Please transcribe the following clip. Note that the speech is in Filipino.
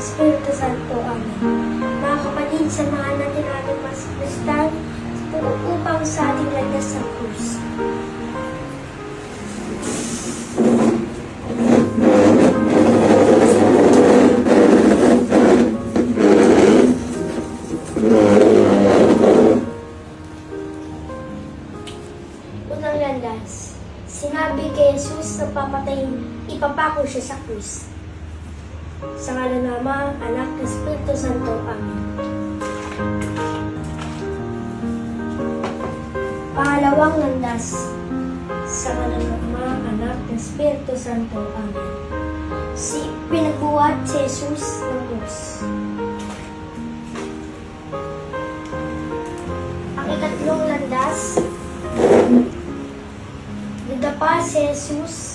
Espiritu Santo. Amen. Mga kapatid, samahan natin ating mas kristal upang sa ating landas sa krus. Unang landas. Sinabi kay Jesus na papatayin, ipapako siya sa krus. Sa ngalan ng Ama, Anak, at Espiritu Santo. Amen. Pangalawang landas. Sa ngalan ng Ama, Anak, at Espiritu Santo. Amen. Pinagbuhat si Jesus ng krus. Ang ikatlong landas. Nadapa si Jesus